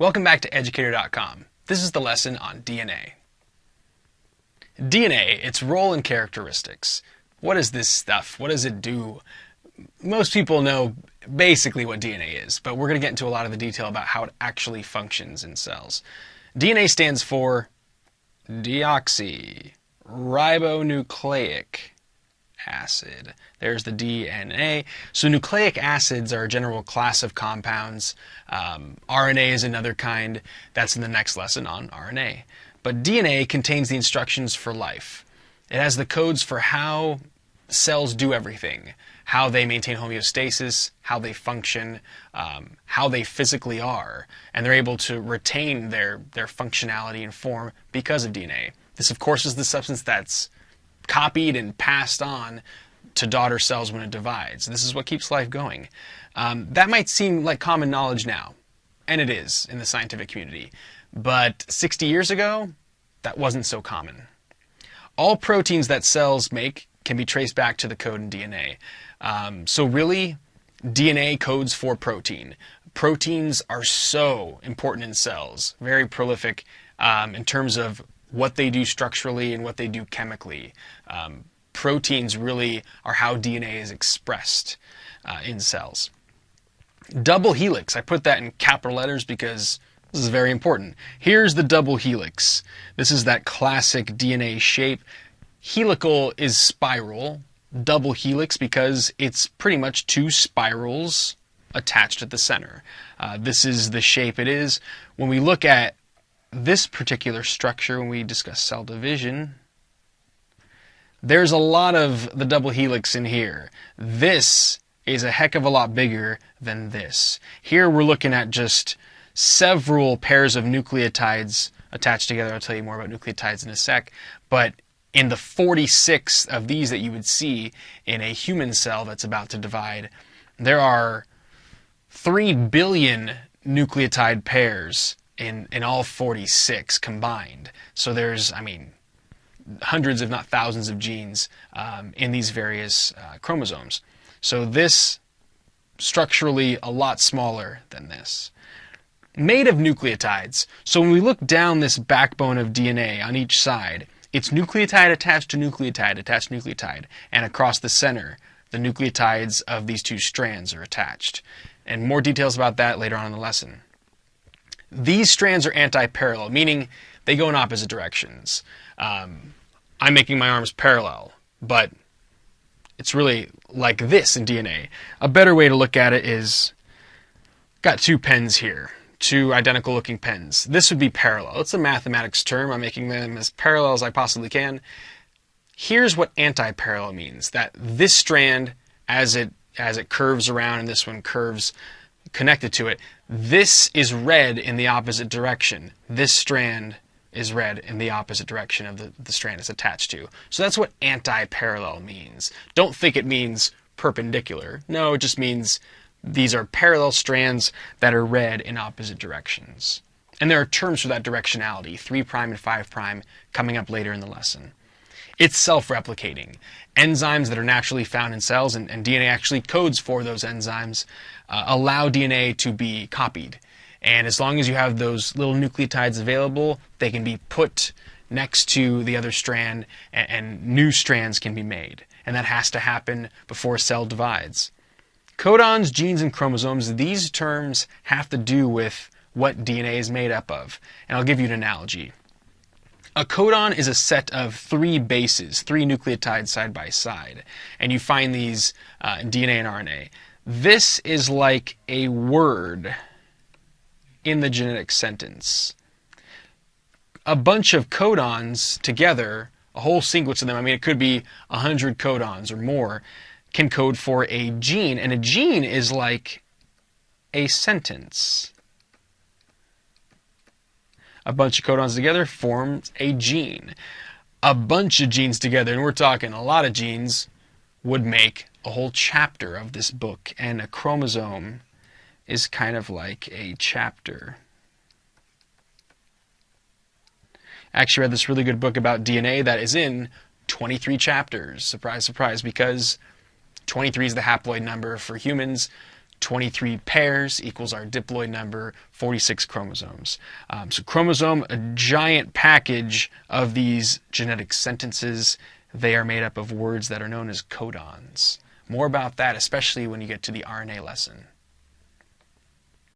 Welcome back to Educator.com. This is the lesson on DNA. DNA, its role and characteristics. What is this stuff? What does it do? Most people know basically what DNA is, but we're going to get into a lot of the detail about how it actually functions in cells. DNA stands for deoxyribonucleic acid. There's the DNA. So nucleic acids are a general class of compounds. RNA is another kind. That's in the next lesson on RNA. But DNA contains the instructions for life. It has the codes for how cells do everything, how they maintain homeostasis, how they function, how they physically are, and they're able to retain their functionality and form because of DNA. This, of course, is the substance that's copied and passed on to daughter cells when it divides. This is what keeps life going. That might seem like common knowledge now, and it is in the scientific community. But 60 years ago, that wasn't so common. All proteins that cells make can be traced back to the code in DNA. So really, DNA codes for protein. Proteins are so important in cells, very prolific in terms of what they do structurally and what they do chemically. Proteins really are how DNA is expressed in cells. Double helix, I put that in capital letters because this is very important. Here's the double helix. This is that classic DNA shape. Helical is spiral. Double helix because it's pretty much two spirals attached at the center. This is the shape it is. When we look at this particular structure, when we discuss cell division, there's a lot of the double helix in here. This is a heck of a lot bigger than this. Here we're looking at just several pairs of nucleotides attached together. I'll tell you more about nucleotides in a sec. But in the 46 of these that you would see in a human cell that's about to divide, there are 3 billion nucleotide pairs in all 46 combined. So there's, hundreds if not thousands of genes in these various chromosomes. So this, structurally a lot smaller than this. Made of nucleotides. So when we look down this backbone of DNA on each side, it's nucleotide attached to nucleotide attached to nucleotide. And across the center, the nucleotides of these two strands are attached. And more details about that later on in the lesson. These strands are anti-parallel, meaning they go in opposite directions. I'm making my arms parallel, but it's really like this in DNA. A better way to look at it is, got two pens here, two identical looking pens. This would be parallel. It's a mathematics term. I'm making them as parallel as I possibly can. Here's what anti-parallel means, that this strand, as it curves around and this one curves connected to it, this is read in the opposite direction. This strand is read in the opposite direction of the strand it's attached to. So that's what anti-parallel means. Don't think it means perpendicular. No, it just means these are parallel strands that are read in opposite directions. And there are terms for that directionality, 3' and 5' coming up later in the lesson. It's self-replicating. Enzymes that are naturally found in cells, and DNA actually codes for those enzymes, allow DNA to be copied. And as long as you have those little nucleotides available, they can be put next to the other strand and new strands can be made. And that has to happen before a cell divides. Codons, genes, and chromosomes, these terms have to do with what DNA is made up of. And I'll give you an analogy. A codon is a set of 3 bases, 3 nucleotides side by side. And you find these in DNA and RNA. This is like a word in the genetic sentence. A bunch of codons together, a whole sequence of them, it could be 100 codons or more, can code for a gene. And a gene is like a sentence. A bunch of codons together forms a gene. A bunch of genes together, and we're talking a lot of genes, would make a whole chapter of this book. And a chromosome is kind of like a chapter. I actually read this really good book about DNA that is in 23 chapters. Surprise, surprise, because 23 is the haploid number for humans. 23 pairs equals our diploid number, 46 chromosomes. So chromosome, a giant package of these genetic sentences. They are made up of words that are known as codons. More about that, especially when you get to the RNA lesson.